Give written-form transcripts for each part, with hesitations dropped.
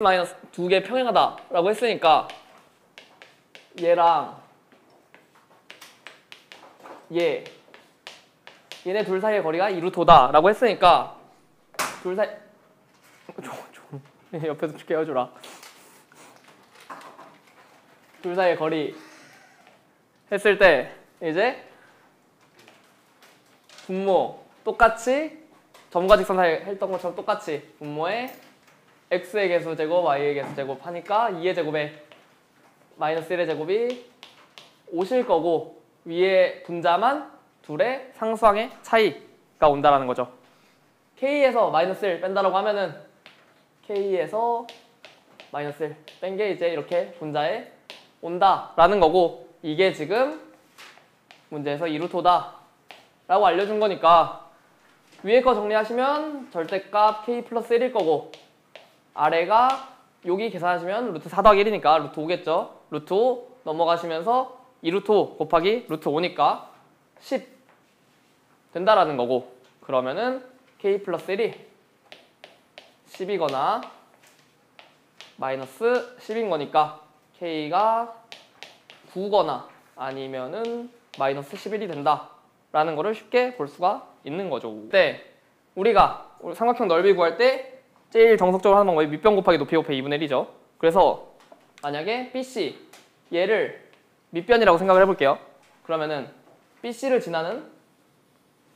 마이너스 두 개 평행하다 라고 했으니까 얘랑 얘네 둘 사이의 거리가 2루토다 라고 했으니까 둘 사이 좀 옆에서 깨워주라. 둘 사이의 거리 했을 때 이제 분모 똑같이 점과 직선 사이 했던 것처럼 똑같이 분모에 x의 개수 제곱 y의 개수 제곱 하니까 2의 제곱에 마이너스 1의 제곱이 5일 거고 위에 분자만 둘의 상수항의 차이가 온다라는 거죠. k에서 마이너스 1 뺀다라고 하면은 k에서 마이너스 1 뺀 게 이제 이렇게 분자에 온다라는 거고 이게 지금 문제에서 2루토다 라고 알려준 거니까 위에 거 정리하시면 절대값 k 플러스 1일 거고 아래가 여기 계산하시면 루트 4 더하기 1이니까 루트 5겠죠. 루트 5 넘어가시면서 2루트 5 곱하기 루트 5니까 10 된다라는 거고 그러면은 k 플러스 1이 10이거나 마이너스 10인 거니까 k가 9거나 아니면은 마이너스 11이 된다라는 거를 쉽게 볼 수가 있는 거죠. 네, 우리가 삼각형 넓이 구할 때 제일 정석적으로 하는 방법이 밑변 곱하기 높이 곱하기 2분의 1이죠. 그래서 만약에 BC 얘를 밑변이라고 생각을 해볼게요. 그러면은 BC를 지나는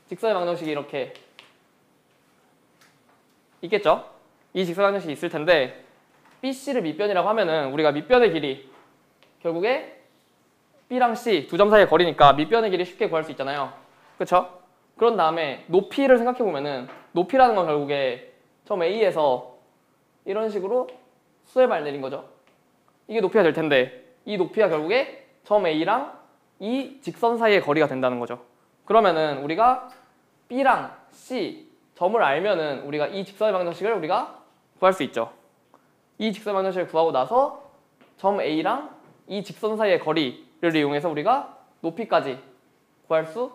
직선의 방정식이 이렇게 있겠죠? 이 직선의 방정식이 있을 텐데 BC를 밑변이라고 하면은 우리가 밑변의 길이 결국에 B랑 C 두 점 사이의 거리니까 밑변의 길이 쉽게 구할 수 있잖아요. 그쵸? 그런 다음에 높이를 생각해보면은 높이라는 건 결국에 점 A에서 이런 식으로 수에발 내린 거죠. 이게 높이가 될 텐데 이 높이가 결국에 점 A랑 이 직선 사이의 거리가 된다는 거죠. 그러면은 우리가 B랑 C 점을 알면은 우리가 이 직선의 방정식을 우리가 구할 수 있죠. 이 직선의 방정식을 구하고 나서 점 A랑 이 직선 사이의 거리를 이용해서 우리가 높이까지 구할 수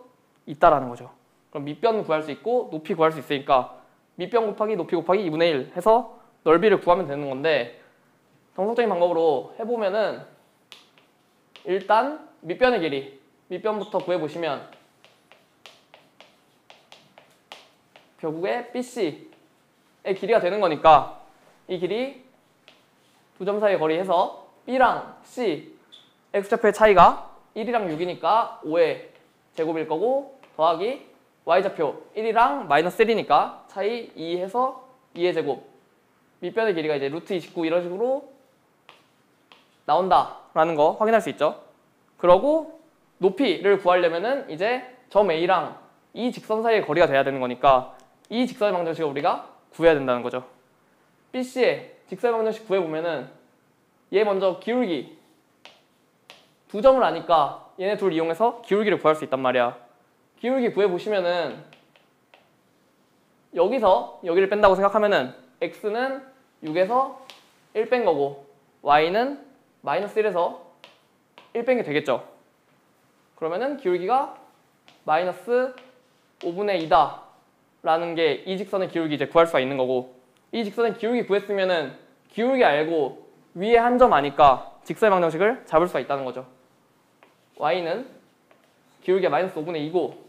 있다라는 거죠. 그럼 밑변 구할 수 있고 높이 구할 수 있으니까 밑변 곱하기 높이 곱하기 2분의 1 해서 넓이를 구하면 되는 건데 정석적인 방법으로 해보면은 일단 밑변의 길이 밑변부터 구해보시면 결국에 BC의 길이가 되는 거니까 이 길이 두 점 사이의 거리 해서 B랑 C X좌표의 차이가 1이랑 6이니까 5의 제곱일 거고 더하기 Y좌표 1이랑 마이너스 1이니까 차이 2 해서 2의 제곱 밑변의 길이가 이제 루트 29 이런 식으로 나온다라는 거 확인할 수 있죠. 그러고 높이를 구하려면은 이제 점 A랑 이 직선 사이의 거리가 돼야 되는 거니까 이 직선의 방정식을 우리가 구해야 된다는 거죠. BC의 직선의 방정식 구해보면은 얘 먼저 기울기 두 점을 아니까 얘네 둘 이용해서 기울기를 구할 수 있단 말이야. 기울기 구해보시면은 여기서 여기를 뺀다고 생각하면은 x는 6에서 1 뺀 거고 y는 마이너스 1에서 1 뺀 게 되겠죠. 그러면은 기울기가 마이너스 5분의 2다 라는 게 이 직선의 기울기 이제 구할 수가 있는 거고 이 직선의 기울기 구했으면은 기울기 알고 위에 한 점 아니까 직선의 방정식을 잡을 수가 있다는 거죠. y는 기울기가 마이너스 5분의 2고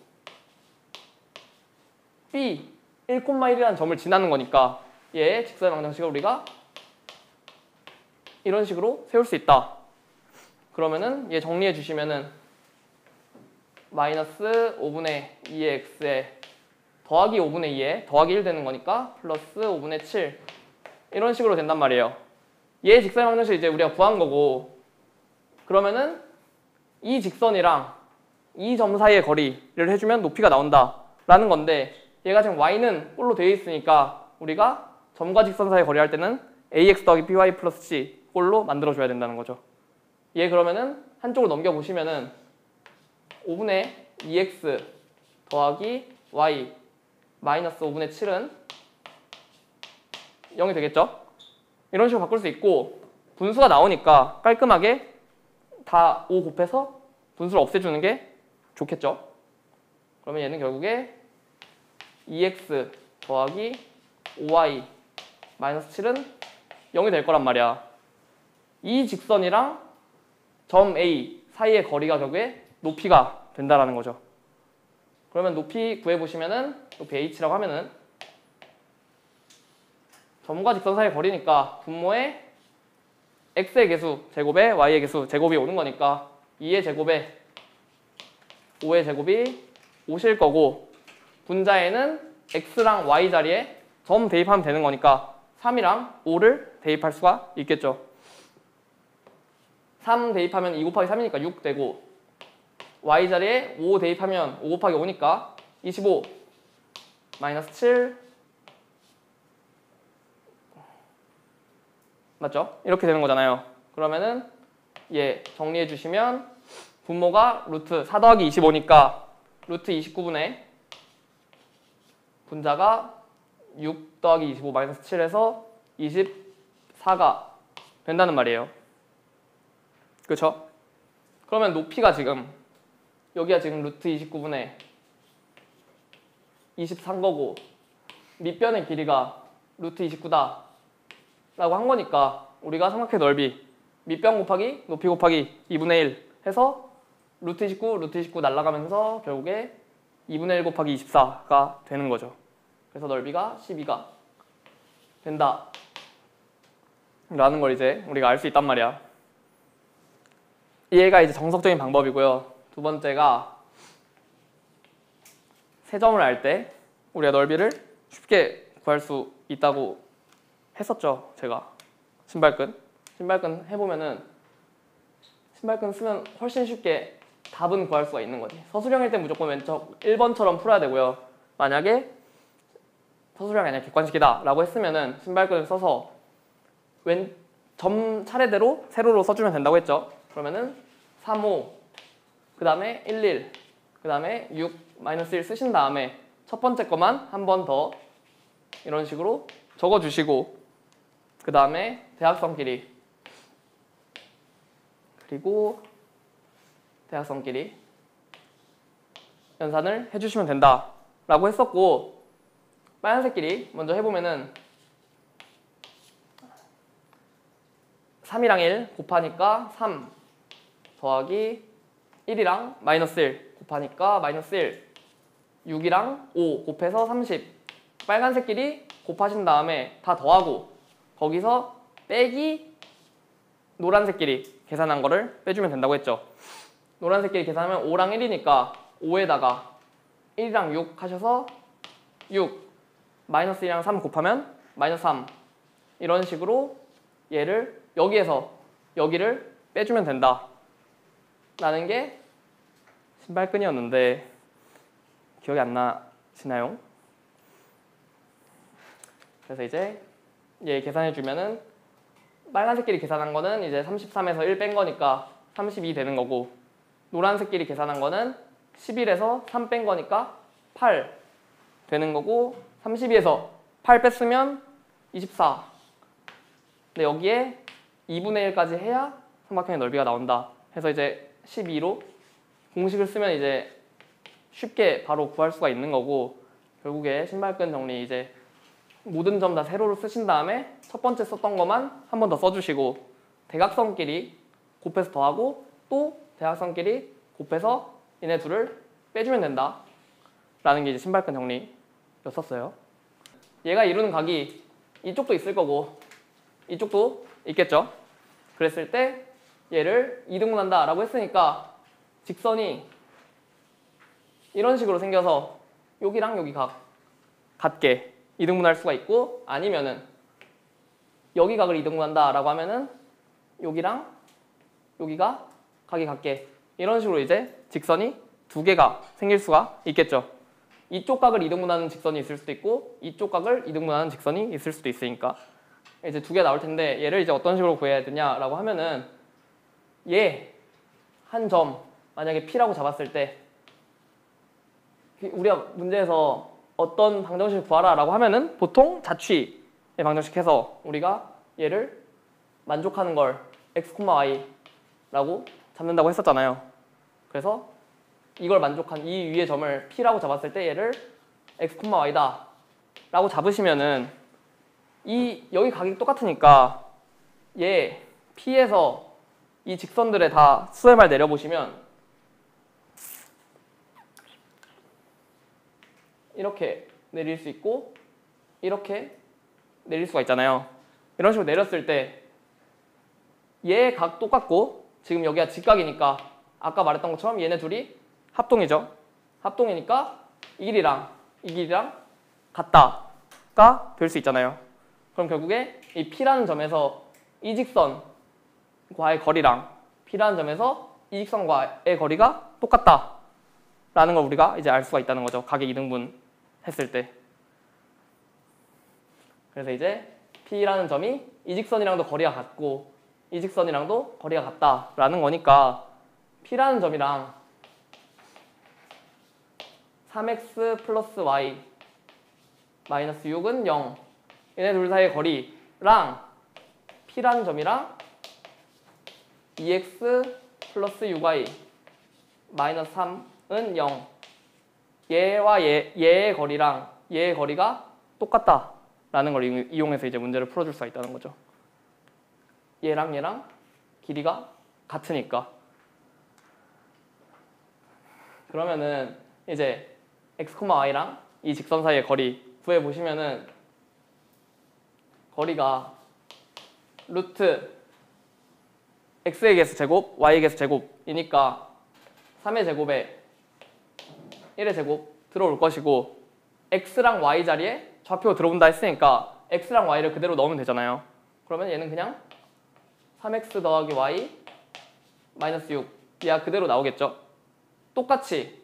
B 1,1이라는 점을 지나는 거니까 얘의 직선의 방정식을 우리가 이런 식으로 세울 수 있다. 그러면은 얘 정리해 주시면은 마이너스 5분의 2의 x에 더하기 5분의 2에 더하기 1 되는 거니까 플러스 5분의 7 이런 식으로 된단 말이에요. 얘의 직선의 방정식 이제 우리가 구한 거고 그러면은 이 직선이랑 이 점 사이의 거리를 해주면 높이가 나온다라는 건데 얘가 지금 y는 꼴로 되어 있으니까 우리가 점과 직선 사이의 거리 할 때는 ax 더하기 by 플러스 c 꼴로 만들어줘야 된다는 거죠. 얘 그러면은 한쪽으로 넘겨보시면은 5분의 2x 더하기 y 마이너스 5분의 7은 0이 되겠죠? 이런 식으로 바꿀 수 있고 분수가 나오니까 깔끔하게 다 5 곱해서 분수를 없애주는 게 좋겠죠? 그러면 얘는 결국에 2x 더하기 5y 마이너스 7은 0이 될 거란 말이야. 이 직선이랑 점 A 사이의 거리가 결국에 높이가 된다라는 거죠. 그러면 높이 구해보시면은 높이 h라고 하면은 점과 직선 사이의 거리니까 분모에 x의 개수 제곱에 y의 개수 제곱이 오는 거니까 2의 제곱에 5의 제곱이 5실 거고 분자에는 x랑 y 자리에 점 대입하면 되는 거니까 3이랑 5를 대입할 수가 있겠죠. 3 대입하면 2 곱하기 3이니까 6 되고 y 자리에 5 대입하면 5 곱하기 5니까 25 마이너스 7 맞죠? 이렇게 되는 거잖아요. 그러면은 얘 정리해 주시면 분모가 루트 4 더하기 25니까 루트 29분의 분자가 6 더하기 25 마이너스 7에서 24가 된다는 말이에요. 그렇죠? 그러면 높이가 지금 여기가 지금 루트 29분의 23 거고 밑변의 길이가 루트 29다 라고 한 거니까 우리가 삼각형 넓이 밑변 곱하기 높이 곱하기 2분의 1 해서 루트 29 날아가면서 결국에 2분의 1 곱하기 24가 되는 거죠. 그래서 넓이가 12가 된다 라는 걸 이제 우리가 알 수 있단 말이야. 얘가 이제 정석적인 방법이고요. 두 번째가 세 점을 알 때 우리가 넓이를 쉽게 구할 수 있다고 했었죠. 제가 신발끈 해보면은 신발끈 쓰면 훨씬 쉽게 답은 구할 수가 있는 거지. 서술형일 때 무조건 왼쪽 1번처럼 풀어야 되고요. 만약에 서술형이 아니라 객관식이다 라고 했으면은 신발끈을 써서 점 차례대로 세로로 써주면 된다고 했죠. 그러면은 3, 5, 그 다음에 1, 1, 그 다음에 6, 마이너스 1 쓰신 다음에 첫 번째 거만 한 번 더 이런 식으로 적어주시고 그 다음에 대각선끼리 그리고 대각선끼리 연산을 해주시면 된다 라고 했었고 빨간색끼리 먼저 해보면은 3이랑 1 곱하니까 3 더하기 1이랑 마이너스 1 곱하니까 마이너스 1 6이랑 5 곱해서 30 빨간색끼리 곱하신 다음에 다 더하고 거기서 빼기 노란색끼리 계산한 거를 빼주면 된다고 했죠. 노란색끼리 계산하면 5랑 1이니까 5에다가 1이랑 6 하셔서 6 마이너스 1이랑 3 곱하면 마이너스 3 이런 식으로 얘를 여기에서 여기를 빼주면 된다 라는 게 신발끈이었는데 기억이 안 나시나요? 그래서 이제 얘 계산해주면은 빨간색끼리 계산한 거는 이제 33에서 1 뺀 거니까 32 되는 거고 노란색끼리 계산한 거는 11에서 3 뺀 거니까 8 되는 거고 32에서 8 뺐으면 24 근데 여기에 2분의 1까지 해야 삼각형의 넓이가 나온다 해서 이제 12로 공식을 쓰면 이제 쉽게 바로 구할 수가 있는 거고 결국에 신발끈 정리 이제 모든 점 다 세로로 쓰신 다음에 첫 번째 썼던 것만 한 번 더 써주시고 대각선끼리 곱해서 더하고 또 대각선끼리 곱해서 얘네 둘을 빼주면 된다 라는 게 이제 신발끈 정리였었어요. 얘가 이루는 각이 이쪽도 있을 거고 이쪽도 있겠죠. 그랬을 때 얘를 이등분한다 라고 했으니까 직선이 이런 식으로 생겨서 여기랑 여기 각 같게 이등분할 수가 있고 아니면은 여기 각을 이등분한다 라고 하면은 여기랑 여기가 각이 같게 이런 식으로 이제 직선이 두 개가 생길 수가 있겠죠. 이쪽 각을 이등분하는 직선이 있을 수도 있고 이쪽 각을 이등분하는 직선이 있을 수도 있으니까 이제 두 개 나올 텐데 얘를 이제 어떤 식으로 구해야 되냐라고 하면은 얘 한 점 만약에 P라고 잡았을 때 우리가 문제에서 어떤 방정식을 구하라 라고 하면은 보통 자취의 방정식 해서 우리가 얘를 만족하는 걸 x, y 라고 잡는다고 했었잖아요. 그래서 이걸 만족한 이 위의 점을 P라고 잡았을 때 얘를 x, y다 라고 잡으시면은 여기 각이 똑같으니까 얘 P에서 이 직선들의 다 수렴을 내려보시면 이렇게 내릴 수 있고 이렇게 내릴 수가 있잖아요. 이런 식으로 내렸을 때 얘 각 똑같고 지금 여기가 직각이니까 아까 말했던 것처럼 얘네 둘이 합동이죠. 합동이니까 이 길이랑 같다가 될 수 있잖아요. 그럼 결국에 이 P라는 점에서 이 직선과의 거리랑 P라는 점에서 이 직선과의 거리가 똑같다라는 걸 우리가 이제 알 수가 있다는 거죠. 각의 이등분 했을 때. 그래서 이제 P라는 점이 이 직선이랑도 거리가 같고 이 직선이랑도 거리가 같다라는 거니까 P라는 점이랑 3x 플러스 y 마이너스 6은 0 얘네 둘 사이의 거리랑 P라는 점이랑 2x 플러스 6y 마이너스 3은 0 얘와 얘의 거리랑 얘의 거리가 똑같다라는 걸 이용해서 이제 문제를 풀어줄 수가 있다는 거죠. 얘랑 얘랑 길이가 같으니까. 그러면은 이제 x, y랑 이 직선 사이의 거리 구해보시면은 거리가 루트 x의 개수 제곱, y의 개수 제곱이니까 3의 제곱에 1의 제곱 들어올 것이고 x랑 y 자리에 좌표 들어온다 했으니까 x랑 y를 그대로 넣으면 되잖아요. 그러면 얘는 그냥 3x 더하기 y 마이너스 6 얘가 그대로 나오겠죠. 똑같이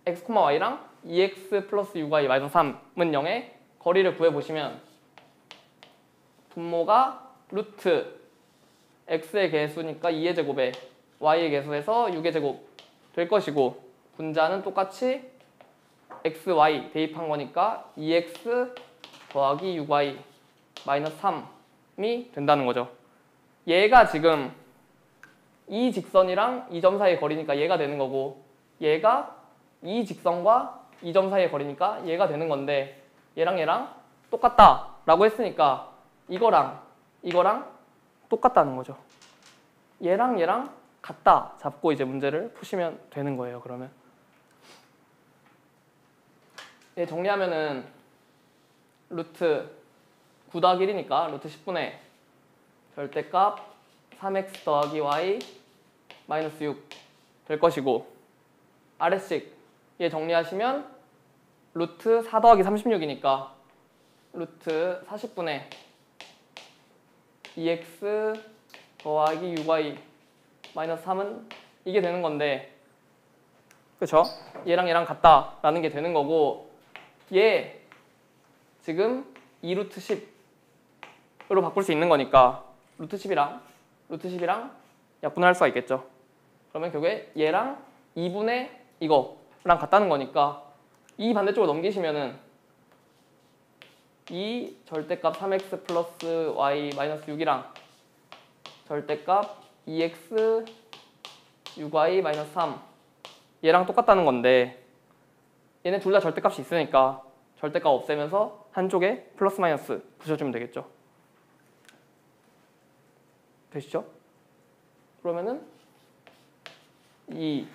x, y랑 2x 플러스 6y 마이너스 3은 0의 거리를 구해보시면 분모가 루트 x의 개수니까 2의 제곱에 y의 개수에서 6의 제곱 될 것이고 분자는 똑같이 x, y 대입한 거니까 2x 더하기 6y 마이너스 3이 된다는 거죠. 얘가 지금 이 직선이랑 이 점 사이의 거리니까 얘가 되는 거고 얘가 이 직선과 이 점 사이의 거리니까 얘가 되는 건데 얘랑 얘랑 똑같다라고 했으니까 이거랑 똑같다는 거죠. 얘랑 얘랑 같다 잡고 이제 문제를 푸시면 되는 거예요. 그러면 얘 정리하면은 루트 9 더하기 1이니까 루트 10분의 절대값 3x 더하기 y 마이너스 6 될 것이고 아래식 얘 정리하시면 루트 4 더하기 36이니까 루트 40분의 2x 더하기 6y 마이너스 3은 이게 되는 건데 그쵸? 얘랑 얘랑 같다라는 게 되는 거고 얘 지금 2루트 10으로 바꿀 수 있는 거니까 루트 10이랑 약분할 수가 있겠죠. 그러면 결국에 얘랑 2분의 이거랑 같다는 거니까 이 반대쪽으로 넘기시면은 이 절대값 3x 플러스 y 마이너스 6이랑 절대값 2x 6y 마이너스 3 얘랑 똑같다는 건데 얘네 둘 다 절대값이 있으니까 절대값 없애면서 한쪽에 플러스 마이너스 붙여주면 되겠죠. 되시죠? 그러면은 이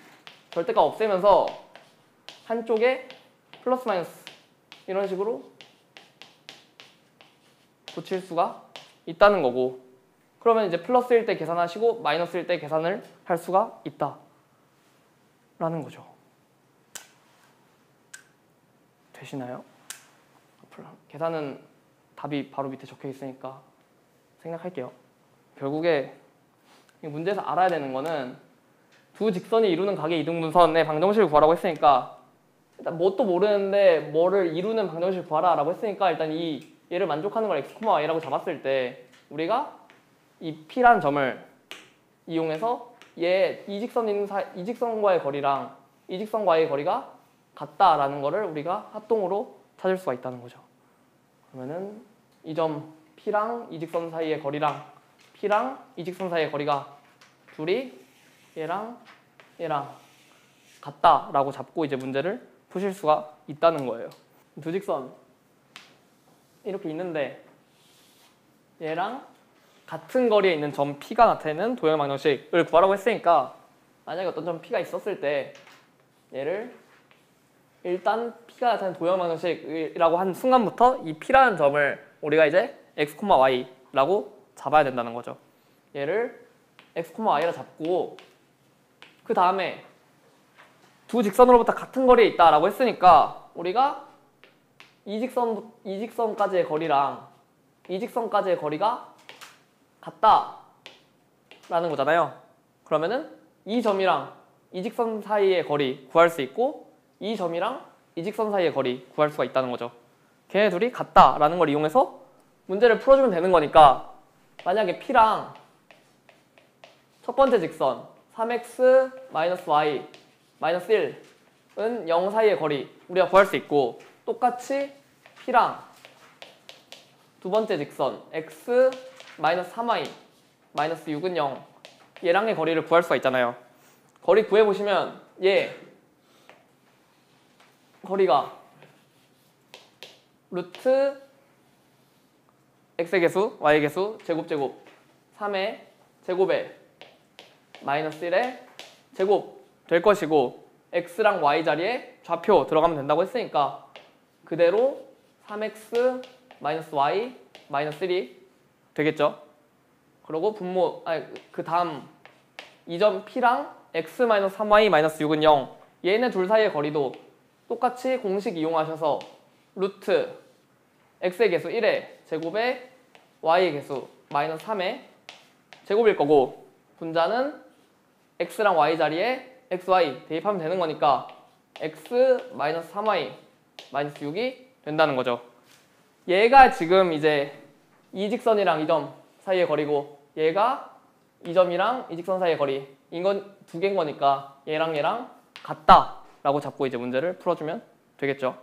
절대값 없애면서 한쪽에 플러스 마이너스 이런 식으로 붙일 수가 있다는 거고 그러면 이제 플러스일 때 계산하시고 마이너스일 때 계산을 할 수가 있다라는 거죠. 되시나요? 계산은 답이 바로 밑에 적혀 있으니까 생략할게요. 결국에 이 문제에서 알아야 되는 거는 두 직선이 이루는 각의 이등분선의 방정식을 구하라고 했으니까 일단 뭣도 모르는데 뭐를 이루는 방정식을 구하라 라고 했으니까 일단 이 얘를 만족하는 걸 x, y라고 잡았을 때 우리가 이 P라는 점을 이용해서 이 직선과의 거리랑 이 직선과의 거리가 같다라는 거를 우리가 합동으로 찾을 수가 있다는 거죠. 그러면은 이 점 P랑 이 직선 사이의 거리랑 P랑 이 직선 사이의 거리가 둘이 얘랑 같다라고 잡고 이제 문제를 푸실 수가 있다는 거예요. 두 직선 이렇게 있는데 얘랑 같은 거리에 있는 점 P가 나타내는 도형의 방정식을 구하라고 했으니까 만약에 어떤 점 P가 있었을 때 얘를 일단 P가 나타내는 도형의 방정식이라고 한 순간부터 이 P라는 점을 우리가 이제 x, y라고 잡아야 된다는 거죠. 얘를 x, y라 잡고 그 다음에 두 직선으로부터 같은 거리에 있다라고 했으니까 우리가 이 직선까지의 거리랑 이 직선까지의 거리가 같다라는 거잖아요. 그러면은 이 점이랑 이 직선 사이의 거리 구할 수 있고 이 점이랑 이 직선 사이의 거리 구할 수가 있다는 거죠. 걔네 둘이 같다라는 걸 이용해서 문제를 풀어주면 되는 거니까 만약에 P랑 첫 번째 직선 3x-y - 1은 0 사이의 거리 우리가 구할 수 있고 똑같이 P랑 두 번째 직선 x-3y - 6은 0 얘랑의 거리를 구할 수가 있잖아요. 거리 구해보시면 얘 거리가 루트 x의 개수, y의 개수, 제곱 3의 제곱에 마이너스 1의 제곱 될 것이고 x랑 y 자리에 좌표 들어가면 된다고 했으니까 그대로 3x 마이너스 y 마이너스 1이 되겠죠. 그리고 분모 그 다음 이 점 P랑 x 마이너스 3y 마이너스 6은 0 얘네 둘 사이의 거리도 똑같이 공식 이용하셔서 루트 x의 개수 1의 제곱에 y의 개수 마이너스 3의 제곱일 거고 분자는 x랑 y 자리에 xy 대입하면 되는 거니까 x 마이너스 3y 마이너스 6이 된다는 거죠. 얘가 지금 이제 이 직선이랑 이 점 사이의 거리고 얘가 이 점이랑 이 직선 사이의 거리 이건 두 개인 거니까 얘랑 얘랑 같다 라고 잡고 이제 문제를 풀어주면 되겠죠.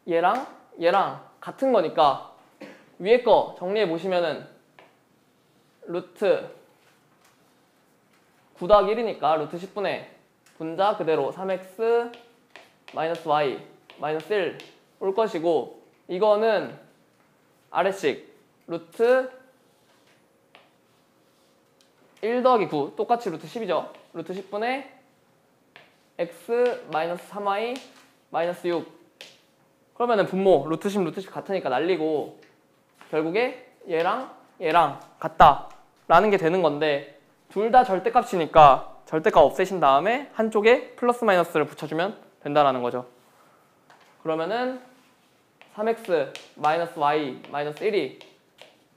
얘랑 얘랑 같은 거니까 위에 거 정리해 보시면은 루트 9 더하기 1이니까 루트 10분의 분자 그대로 3x 마이너스 y 마이너스 1 올 것이고 이거는 아래식 루트 1 더하기 9 똑같이 루트 10이죠. 루트 10분의 x 마이너스 3y 마이너스 6 그러면은 분모 루트 10 루트 10 같으니까 날리고 결국에 얘랑 얘랑 같다 라는 게 되는 건데 둘 다 절대값이니까 절대값 없애신 다음에 한쪽에 플러스 마이너스를 붙여주면 된다라는 거죠. 그러면은 3x 마이너스 y 마이너스 1이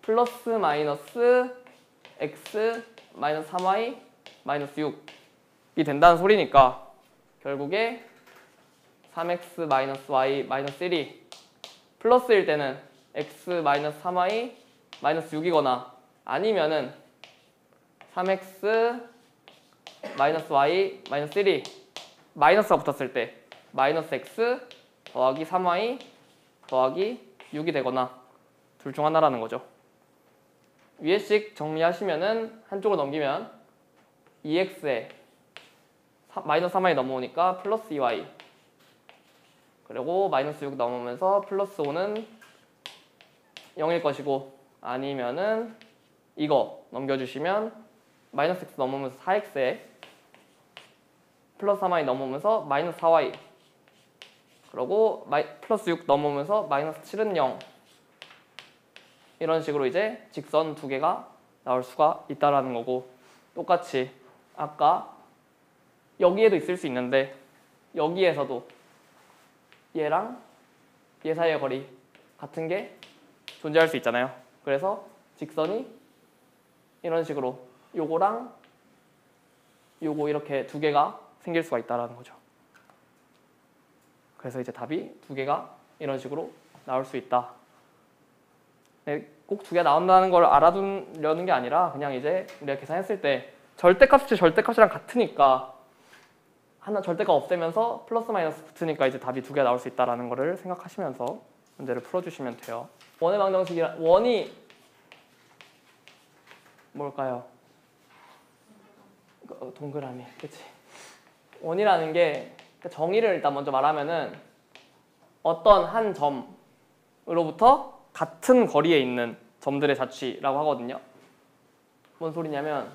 플러스 마이너스 x 마이너스 3y 마이너스 6이 된다는 소리니까 결국에 3x 마이너스 y 마이너스 1이 플러스일 때는 x 마이너스 3y 마이너스 6이거나 아니면은 3x 마이너스 y 마이너스 1이 마이너스가 붙었을 때 마이너스 x 더하기 3y 더하기 6이 되거나 둘 중 하나라는 거죠. 위에씩 정리하시면은 한쪽을 넘기면 2x에 마이너스 3y 넘어오니까 플러스 2y 그리고 마이너스 6 넘으면서 플러스 5는 0일 것이고 아니면은 이거 넘겨주시면 마이너스 x 넘으면서 4x에 플러스 3y 넘으면서 마이너스 4y 그리고 플러스 6 넘으면서 마이너스 7은 0 이런 식으로 이제 직선 두 개가 나올 수가 있다라는 거고 똑같이 아까 여기에도 있을 수 있는데 여기에서도 얘랑 얘 사이의 거리 같은 게 존재할 수 있잖아요. 그래서 직선이 이런 식으로 요거랑 요거 이렇게 두 개가 생길 수가 있다라는 거죠. 그래서 이제 답이 두 개가 이런 식으로 나올 수 있다. 꼭 두 개 나온다는 걸 알아두려는 게 아니라 그냥 이제 우리가 계산했을 때 절대값이 절대값이랑 같으니까 하나 절대값 없애면서 플러스 마이너스 붙으니까 이제 답이 두 개 나올 수 있다라는 거를 생각하시면서 문제를 풀어주시면 돼요. 원의 방정식이란 원이 뭘까요? 동그라미, 그치? 원이라는 게 정의를 일단 먼저 말하면은 어떤 한 점으로부터 같은 거리에 있는 점들의 자취라고 하거든요. 뭔 소리냐면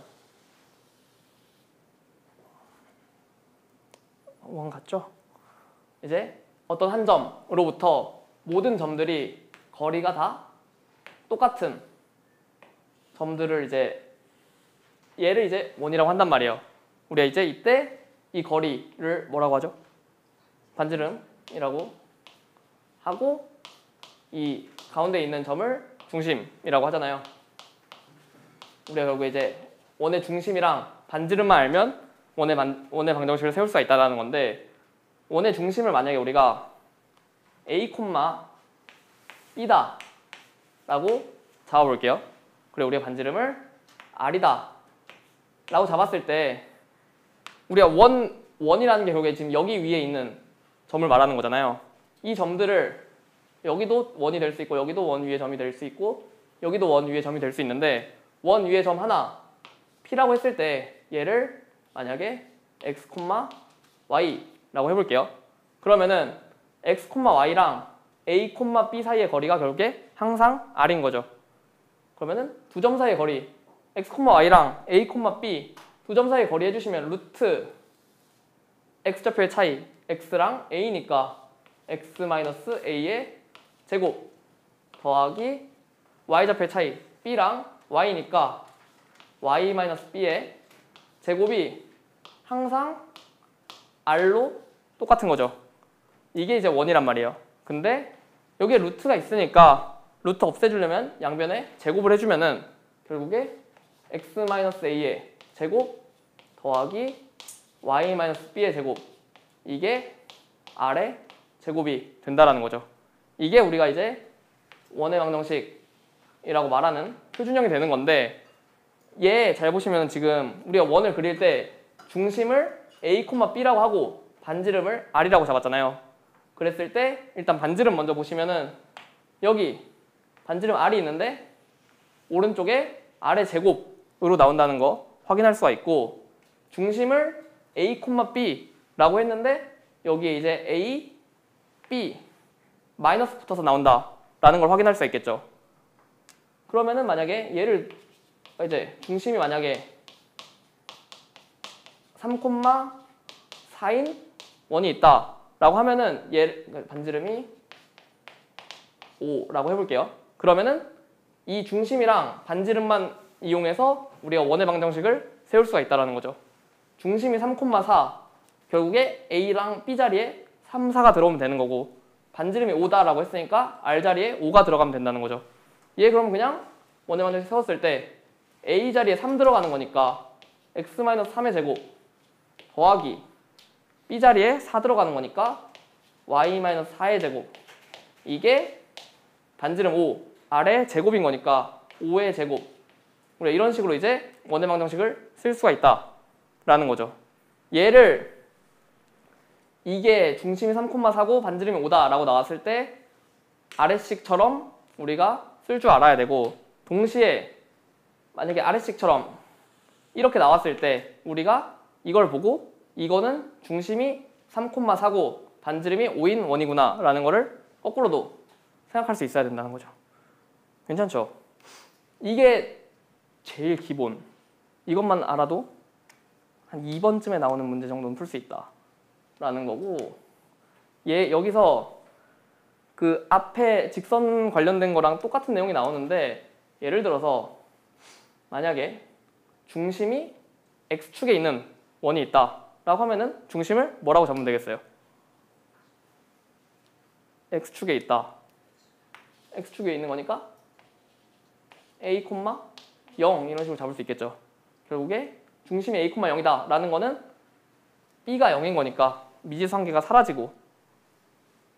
원 같죠? 이제 어떤 한 점으로부터 모든 점들이 거리가 다 똑같은 점들을 이제 얘를 이제 원이라고 한단 말이에요. 우리가 이제 이때 이 거리를 뭐라고 하죠? 반지름이라고 하고 이 가운데 있는 점을 중심이라고 하잖아요. 우리가 결국 이제 원의 중심이랑 반지름만 알면 원의 방정식을 세울 수가 있다는 건데 원의 중심을 만약에 우리가 A, B다 라고 잡아볼게요. 그리고 우리가 반지름을 R이다 라고 잡았을 때 우리가 원이라는 게 결국에 지금 여기 위에 있는 점을 말하는 거잖아요. 이 점들을 여기도 원이 될 수 있고 여기도 원 위에 점이 될 수 있고 여기도 원 위에 점이 될 수 있는데 원 위에 점 하나 P라고 했을 때 얘를 만약에 X, Y라고 해볼게요. 그러면은 X, Y랑 A, B 사이의 거리가 결국에 항상 R인 거죠. 그러면은 두 점 사이의 거리 X, Y랑 A, B 두 점 사이의 거리 해주시면 루트 X좌표의 차이 X랑 A니까 X-A의 제곱 더하기 Y좌표의 차이 B랑 Y니까 Y-B의 제곱이 항상 R로 똑같은 거죠. 이게 이제 원이란 말이에요. 근데 여기에 루트가 있으니까 루트 없애주려면 양변에 제곱을 해주면은 결국에 X-A의 제곱 더하기 Y-B의 제곱 이게 R의 제곱이 된다라는 거죠. 이게 우리가 이제 원의 방정식이라고 말하는 표준형이 되는 건데 얘 잘 보시면 지금 우리가 원을 그릴 때 중심을 A, B라고 하고 반지름을 R이라고 잡았잖아요. 그랬을 때 일단 반지름 먼저 보시면은 여기 반지름 R이 있는데 오른쪽에 R의 제곱으로 나온다는 거 확인할 수가 있고 중심을 A, B라고 했는데 여기에 이제 A, B 마이너스 붙어서 나온다라는 걸 확인할 수 있겠죠. 그러면은 만약에 얘를 이제 중심이 만약에 3,4인 원이 있다라고 하면은 얘 반지름이 5라고 해볼게요. 그러면은 이 중심이랑 반지름만 이용해서 우리가 원의 방정식을 세울 수가 있다라는 거죠. 중심이 3,4 결국에 A랑 B 자리에 3, 4가 들어오면 되는 거고 반지름이 5다라고 했으니까 R 자리에 5가 들어가면 된다는 거죠. 얘 그럼 그냥 원의 방정식 세웠을 때 A 자리에 3 들어가는 거니까 X-3의 제곱 더하기 B 자리에 4 들어가는 거니까 Y-4의 제곱 이게 반지름 5, R의 제곱인 거니까 5의 제곱 우리가 이런 식으로 이제 원의 방정식을 쓸 수가 있다라는 거죠. 얘를 이게 중심이 3,4고 반지름이 5다라고 나왔을 때 아래식처럼 우리가 쓸 줄 알아야 되고 동시에 만약에 아래식처럼 이렇게 나왔을 때 우리가 이걸 보고 이거는 중심이 3,4고 반지름이 5인 원이구나 라는 거를 거꾸로도 생각할 수 있어야 된다는 거죠. 괜찮죠? 이게 제일 기본. 이것만 알아도 한 2번쯤에 나오는 문제 정도는 풀 수 있다 라는 거고 얘 여기서 그 앞에 직선 관련된 거랑 똑같은 내용이 나오는데 예를 들어서 만약에 중심이 X축에 있는 원이 있다 라고 하면은 중심을 뭐라고 잡으면 되겠어요? X축에 있다. X축에 있는 거니까 A, 0 이런 식으로 잡을 수 있겠죠. 결국에 중심이 A, 0이다 라는 거는 B가 0인 거니까 미지수 한 개가 사라지고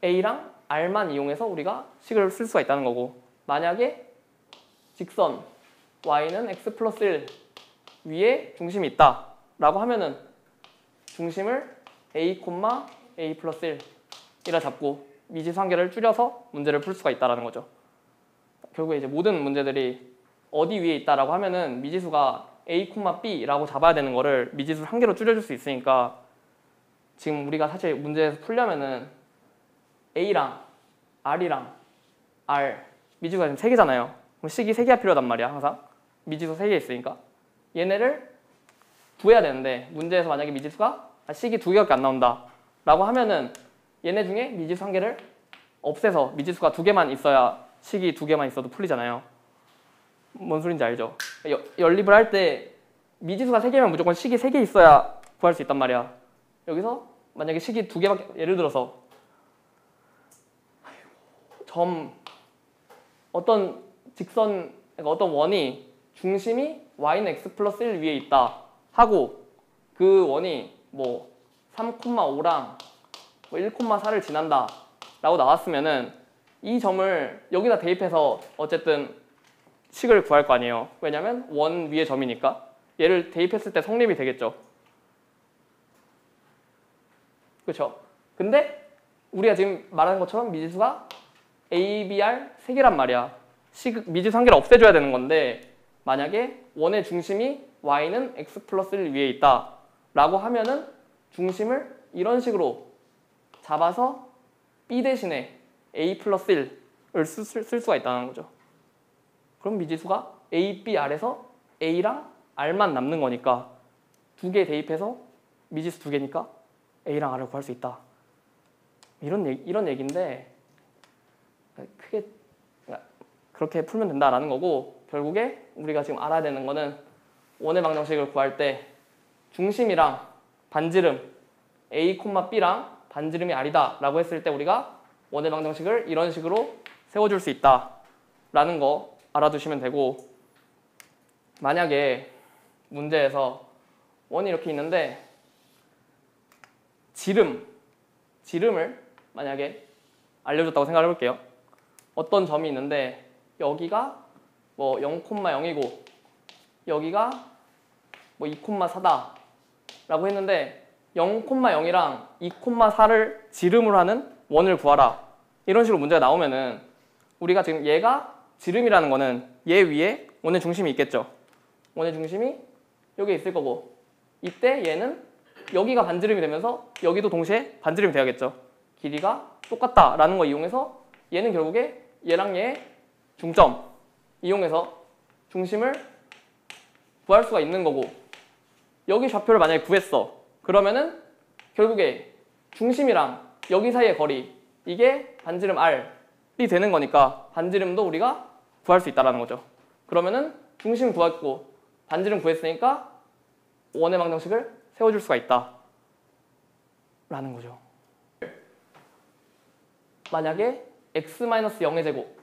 A랑 R만 이용해서 우리가 식을 쓸 수가 있다는 거고 만약에 직선 Y는 X 플러스 1 위에 중심이 있다 라고 하면은 중심을 A, A 플러스 1이라 잡고 미지수 한 개를 줄여서 문제를 풀 수가 있다는 거죠. 결국에 이제 모든 문제들이 어디 위에 있다라고 하면은 미지수가 A, B라고 잡아야 되는 거를 미지수를 한 개로 줄여줄 수 있으니까 지금 우리가 사실 문제에서 풀려면은 A랑 R이랑 R 미지수가 지금 3개잖아요. 그럼 식이 3개가 필요하단 말이야. 항상 미지수 3개 있으니까 얘네를 구해야 되는데 문제에서 만약에 미지수가 식이 2개밖에 안 나온다 라고 하면은 얘네 중에 미지수 1개를 없애서 미지수가 2개만 있어야 식이 2개만 있어도 풀리잖아요. 뭔 소린지 알죠? 연립을 할 때 미지수가 3개면 무조건 식이 3개 있어야 구할 수 있단 말이야. 여기서 만약에 식이 2개밖에, 예를 들어서 어떤 직선, 그러니까 어떤 원이 중심이 y는 x 플러스 1 위에 있다 하고 그 원이 뭐 3,5랑 뭐 1,4를 지난다 라고 나왔으면은 이 점을 여기다 대입해서 어쨌든 식을 구할 거 아니에요. 왜냐면 원 위에 점이니까 얘를 대입했을 때 성립이 되겠죠. 그렇죠? 근데 우리가 지금 말하는 것처럼 미지수가 A, B, R 3개란 말이야. 미지수 1개를 없애줘야 되는 건데 만약에 원의 중심이 y는 x 플러스 1 위에 있다 라고 하면은 중심을 이런 식으로 잡아서 B 대신에 A 플러스 1을 쓸 수가 있다는 거죠. 그럼 미지수가 A, B, R에서 A랑 R만 남는 거니까 2개 대입해서 미지수 2개니까 A랑 R을 구할 수 있다. 이런 얘기인데 크게 그렇게 풀면 된다라는 거고 결국에 우리가 지금 알아야 되는 거는 원의 방정식을 구할 때 중심이랑 반지름 A, B랑 반지름이 R이다 라고 했을 때 우리가 원의 방정식을 이런 식으로 세워줄 수 있다 라는 거 알아두시면 되고 만약에 문제에서 원이 이렇게 있는데 지름을 만약에 알려줬다고 생각해 볼게요. 어떤 점이 있는데 여기가 뭐 0,0이고 여기가 뭐 2,4다 라고 했는데 0,0이랑 2,4를 지름으로 하는 원을 구하라 이런 식으로 문제가 나오면은 우리가 지금 얘가 지름이라는 거는 얘 위에 원의 중심이 있겠죠. 원의 중심이 여기 있을 거고 이때 얘는 여기가 반지름이 되면서 여기도 동시에 반지름이 돼야겠죠. 길이가 똑같다라는 거 이용해서 얘는 결국에 얘랑 얘의 중점 이용해서 중심을 구할 수가 있는 거고 여기 좌표를 만약에 구했어. 그러면은 결국에 중심이랑 여기 사이의 거리 이게 반지름 R이 되는 거니까 반지름도 우리가 구할 수 있다는 거죠. 그러면은 중심 구했고 반지름 구했으니까 원의 방정식을 세워줄 수가 있다 라는 거죠. 만약에 x-0의 제곱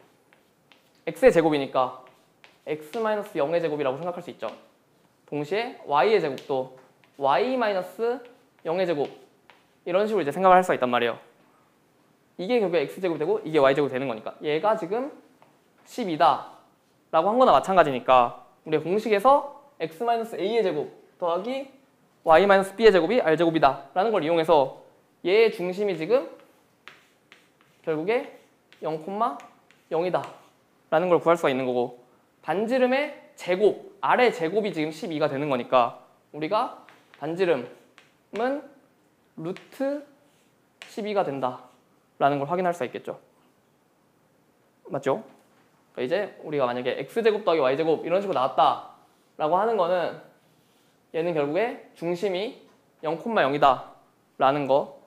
x의 제곱이니까 x-0의 제곱이라고 생각할 수 있죠. 동시에 y의 제곱도 y-0의 제곱 이런 식으로 이제 생각을 할 수가 있단 말이에요. 이게 결국에 x제곱이 되고 이게 y제곱이 되는 거니까 얘가 지금 12다 라고 한 거나 마찬가지니까 우리가 공식에서 x-a의 제곱 더하기 y-b의 제곱이 r제곱이다 라는 걸 이용해서 얘의 중심이 지금 결국에 0,0이다 라는 걸 구할 수가 있는 거고 반지름의 제곱, r의 제곱이 지금 12가 되는 거니까 우리가 반지름은 루트 12가 된다 라는 걸 확인할 수가 있겠죠. 맞죠? 이제 우리가 만약에 x제곱 더하기 y제곱 이런 식으로 나왔다 라고 하는 거는 얘는 결국에 중심이 0,0이다 라는 거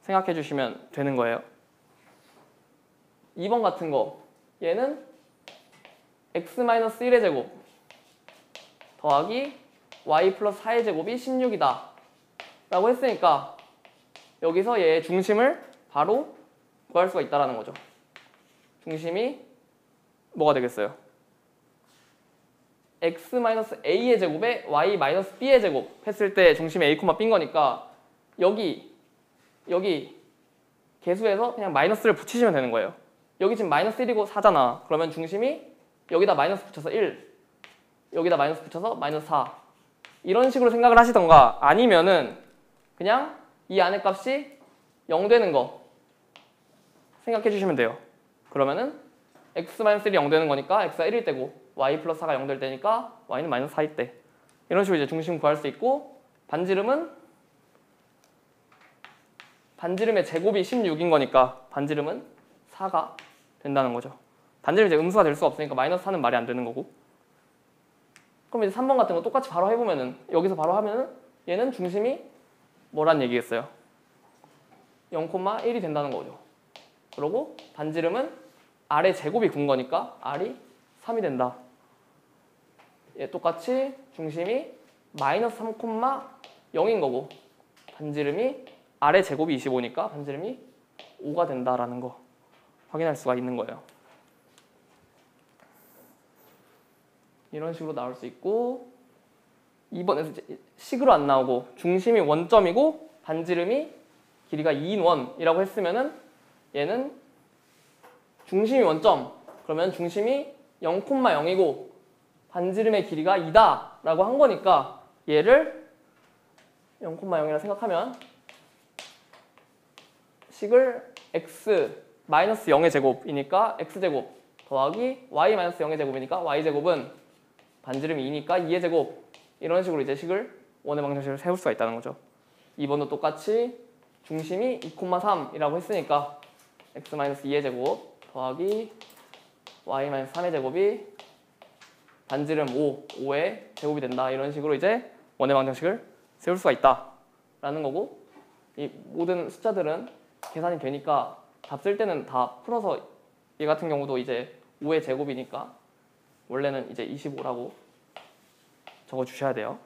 생각해 주시면 되는 거예요. 2번 같은 거 얘는 x-1의 제곱 더하기 y 플러스 4의 제곱이 16이다 라고 했으니까 여기서 얘의 중심을 바로 구할 수가 있다는 거죠. 중심이 뭐가 되겠어요? x-a의 제곱에 y-b의 제곱 했을 때 중심이 a, b인 거니까 여기 개수에서 그냥 마이너스를 붙이시면 되는 거예요. 여기 지금 마이너스 1이고 4잖아. 그러면 중심이 여기다 마이너스 붙여서 1 여기다 마이너스 붙여서 마이너스 4 이런 식으로 생각을 하시던가 아니면은 그냥 이 안의 값이 0 되는 거 생각해 주시면 돼요. 그러면은 x-1이 0 되는 거니까 x가 1일 때고 y 플러스 4가 0 될 때니까 y는 마이너스 4일 때 이런 식으로 이제 중심 구할 수 있고 반지름의 제곱이 16인 거니까 반지름은 4가 된다는 거죠. 반지름이 이제 음수가 될 수 없으니까 마이너스 4는 말이 안 되는 거고. 그럼 이제 3번 같은 거 똑같이 바로 해보면은 여기서 바로 하면은 얘는 중심이 뭐란 얘기겠어요? 0,1이 된다는 거죠. 그러고 반지름은 R의 제곱이 군 거니까 R이 3이 된다. 얘 똑같이 중심이 마이너스 3,0인 거고 반지름이 R의 제곱이 25니까 반지름이 5가 된다라는 거 확인할 수가 있는 거예요. 이런 식으로 나올 수 있고 2번에서 이제 식으로 안 나오고 중심이 원점이고 반지름이 길이가 2인 원이라고 했으면은 얘는 중심이 원점 그러면 중심이 0,0이고 반지름의 길이가 2다 라고 한 거니까 얘를 0,0이라 생각하면 식을 x 마이너스 0의 제곱이니까 x제곱 더하기 y 마이너스 0의 제곱이니까 y제곱은 반지름이 2니까 2의 제곱 이런 식으로 이제 식을 원의 방정식을 세울 수가 있다는 거죠. 2번도 똑같이 중심이 2,3이라고 했으니까 x 마이너스 2의 제곱 더하기 y 마이너스 3의 제곱이 반지름 5의 제곱이 된다. 이런 식으로 이제 원의 방정식을 세울 수가 있다라는 거고 이 모든 숫자들은 계산이 되니까 답 쓸 때는 다 풀어서 얘 같은 경우도 이제 5의 제곱이니까 원래는 이제 25라고 적어 주셔야 돼요.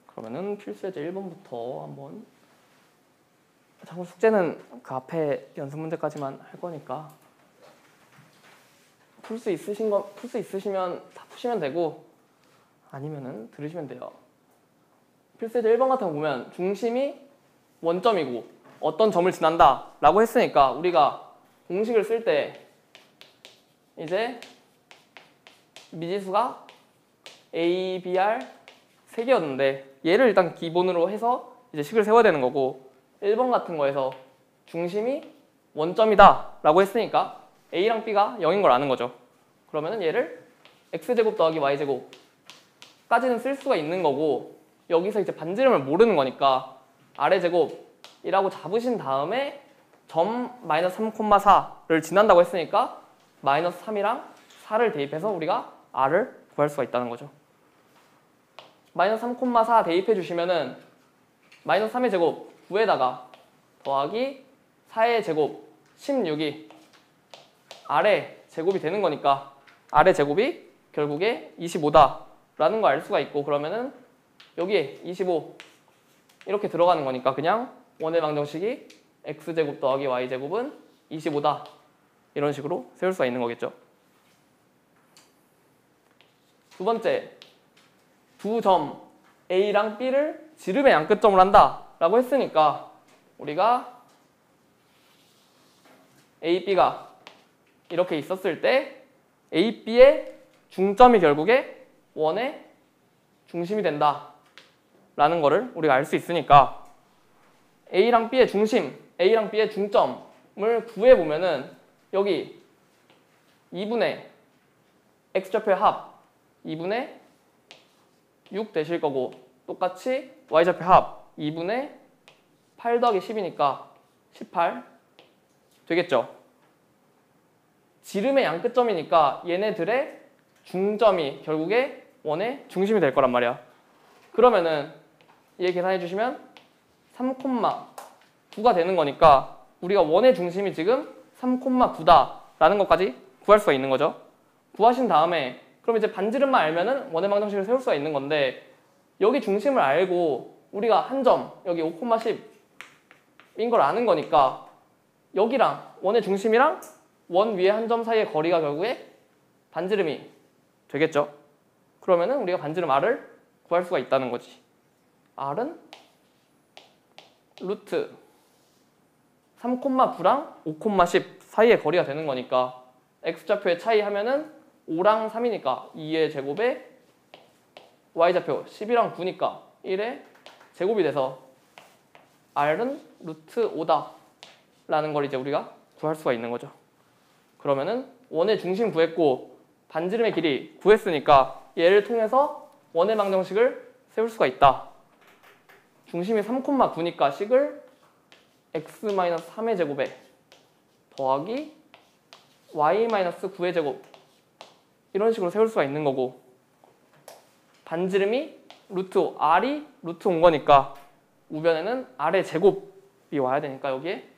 그러면은 필수예제 1번부터 한번 자꾸 숙제는 그 앞에 연습 문제까지만 할 거니까 풀 수 있으시면 다 푸시면 되고 아니면은 들으시면 돼요. 필수예제 1번 같은 거 보면 중심이 원점이고 어떤 점을 지난다 라고 했으니까 우리가 공식을 쓸 때 이제 미지수가 A, BR 3개였는데 얘를 일단 기본으로 해서 이제 식을 세워야 되는 거고 1번 같은 거에서 중심이 원점이다 라고 했으니까 A랑 B가 0인 걸 아는 거죠. 그러면은 얘를 X제곱 더하기 Y제곱 까지는 쓸 수가 있는 거고 여기서 이제 반지름을 모르는 거니까 R의 제곱이라고 잡으신 다음에 점 마이너스 3,4를 지난다고 했으니까 마이너스 3이랑 4를 대입해서 우리가 R을 구할 수가 있다는 거죠. 마이너스 3,4 대입해 주시면은 마이너스 3의 제곱 9에다가 더하기 4의 제곱 16이 R의 제곱이 되는 거니까 R의 제곱이 결국에 25다 라는 거 알 수가 있고 그러면은 여기에 25 이렇게 들어가는 거니까 그냥 원의 방정식이 x제곱 더하기 y제곱은 25다 이런 식으로 세울 수가 있는 거겠죠. 두 번째, 두 점 A랑 B를 지름의 양끝점을 한다 라고 했으니까 우리가 A, B가 이렇게 있었을 때 A, B의 중점이 결국에 원의 중심이 된다 라는 거를 우리가 알 수 있으니까 A랑 B의 중심, A랑 B의 중점을 구해보면은 여기 2분의 X좌표의 합 2분의 6 되실 거고 똑같이 Y좌표 합 2분의 8 더하기 10이니까 18 되겠죠. 지름의 양끝점이니까 얘네들의 중점이 결국에 원의 중심이 될 거란 말이야. 그러면은 얘 계산해 주시면 3,9가 되는 거니까 우리가 원의 중심이 지금 3,9다 라는 것까지 구할 수가 있는 거죠. 구하신 다음에 그럼 이제 반지름만 알면은 원의 방정식을 세울 수가 있는 건데 여기 중심을 알고 우리가 한 점 여기 5,10인 걸 아는 거니까 여기랑 원의 중심이랑 원 위에 한 점 사이의 거리가 결국에 반지름이 되겠죠. 그러면은 우리가 반지름 R을 구할 수가 있다는 거지. R은 루트 3,9랑 5,10 사이의 거리가 되는 거니까 X좌표의 차이 하면은 5랑 3이니까 2의 제곱에 Y좌표 10이랑 9니까 1의 제곱이 돼서 R은 루트 5다 라는 걸 이제 우리가 구할 수가 있는 거죠. 그러면은 원의 중심 구했고 반지름의 길이 구했으니까 얘를 통해서 원의 방정식을 세울 수가 있다 중심이 3,9니까 식을 x-3의 제곱에 더하기 y-9의 제곱 이런 식으로 세울 수가 있는 거고, 반지름이 루트 r이 루트 온 거니까 우변에는 r의 제곱이 와야 되니까 여기에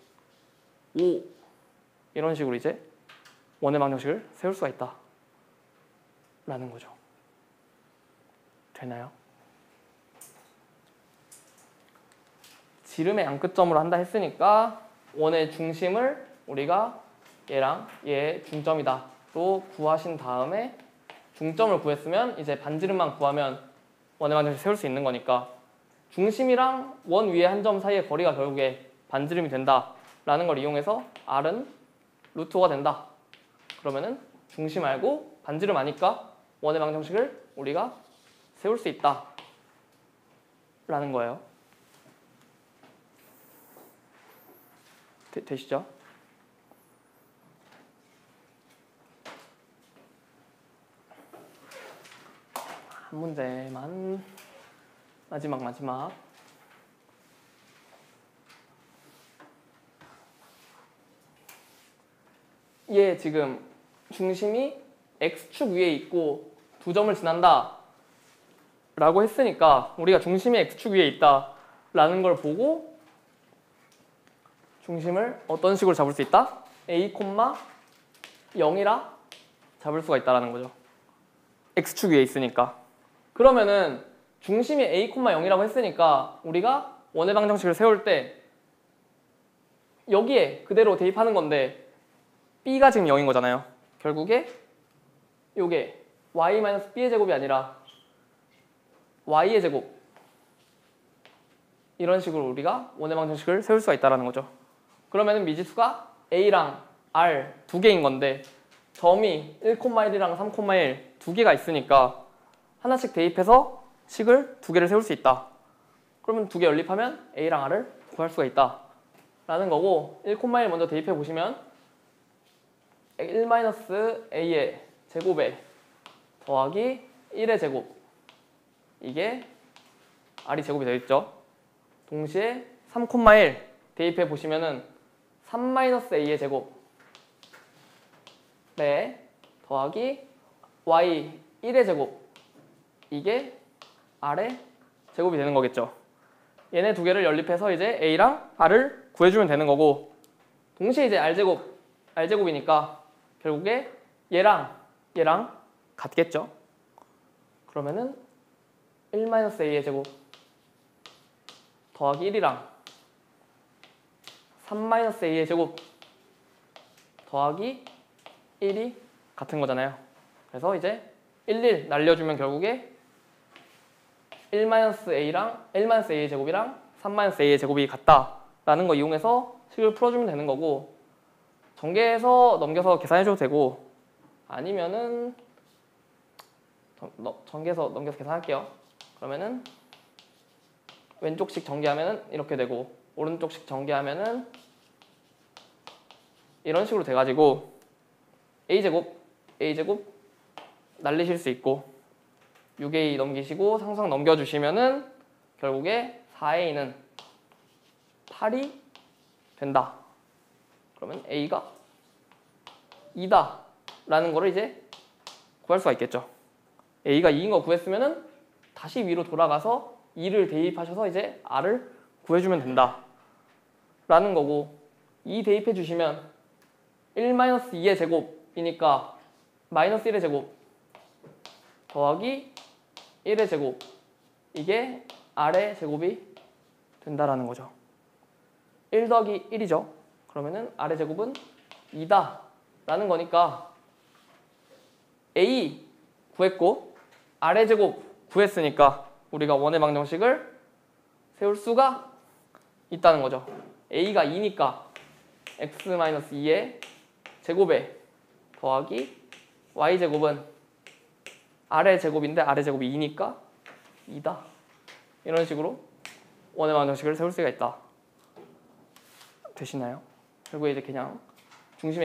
5 이런 식으로 이제 원의 방정식을 세울 수가 있다 라는 거죠. 되나요? 지름의 양끝점으로 한다 했으니까 원의 중심을 우리가 얘랑 얘의 중점이다 로 구하신 다음에 중점을 구했으면 이제 반지름만 구하면 원의 방정식 세울 수 있는 거니까 중심이랑 원 위에 한 점 사이의 거리가 결국에 반지름이 된다 라는 걸 이용해서 r은 루트 5가 된다. 그러면은 중심 알고 반지름 아니까 원의 방정식을 우리가 세울 수 있다 라는 거예요. 되시죠? 한 문제만, 마지막. 얘 지금 중심이 x축 위에 있고 두 점을 지난다 라고 했으니까 우리가 중심이 x축 위에 있다 라는 걸 보고 중심을 어떤 식으로 잡을 수 있다? a, 0이라 잡을 수가 있다라는 거죠. x축 위에 있으니까. 그러면은 중심이 a, 0이라고 했으니까 우리가 원의 방정식을 세울 때 여기에 그대로 대입하는 건데 b가 지금 0인 거잖아요. 결국에 요게 y-b의 제곱이 아니라 y의 제곱 이런 식으로 우리가 원의 방정식을 세울 수가 있다는 거죠. 그러면은 미지수가 a랑 r 두 개인 건데 점이 1,1이랑 3,1 두 개가 있으니까 하나씩 대입해서 식을 두 개를 세울 수 있다. 그러면 두 개 연립하면 a랑 r을 구할 수가 있다 라는 거고, 1,1 먼저 대입해 보시면 1-a의 제곱에 더하기 1의 제곱 이게 r이 제곱이 되어 있죠. 동시에 3,1 대입해 보시면은 3-a의 제곱 더하기 y 1의 제곱 이게 r의 제곱이 되는 거겠죠. 얘네 두 개를 연립해서 이제 a랑 r을 구해주면 되는 거고, 동시에 이제 r제곱이니까 결국에 얘랑 같겠죠. 그러면은 1-a의 제곱 더하기 1이랑 3-a의 제곱 더하기 1이 같은 거잖아요. 그래서 이제 1 날려주면 결국에 1-a의 제곱이랑 3-a의 제곱이 같다라는 거 이용해서 식을 풀어주면 되는 거고, 전개해서 넘겨서 계산해줘도 되고 아니면은 전개해서 넘겨서 계산할게요. 그러면은 왼쪽식 전개하면은 이렇게 되고 오른쪽식 전개하면은 이런 식으로 돼가지고 a제곱 날리실 수 있고 6a 넘기시고 상상 넘겨주시면은 결국에 4a는 8이 된다. 그러면 a가 2다 라는 거를 이제 구할 수가 있겠죠. a가 2인 거 구했으면은 다시 위로 돌아가서 2를 대입하셔서 이제 r을 구해주면 된다 라는 거고, 2 대입해 주시면 1-2의 제곱이니까 -1의 제곱 더하기 1의 제곱 이게 r의 제곱이 된다라는 거죠. 1 더하기 1이죠. 그러면은 r의 제곱은 2다 라는 거니까 a 구했고 r의 제곱 구했으니까 우리가 원의 방정식을 세울 수가 있다는 거죠. a가 2니까 x-2의 제곱에 더하기 y제곱은 r의 제곱인데 r의 제곱이 2니까 2다. 이런 식으로 원의 방정식을 세울 수가 있다. 되시나요? 결국에 이제 그냥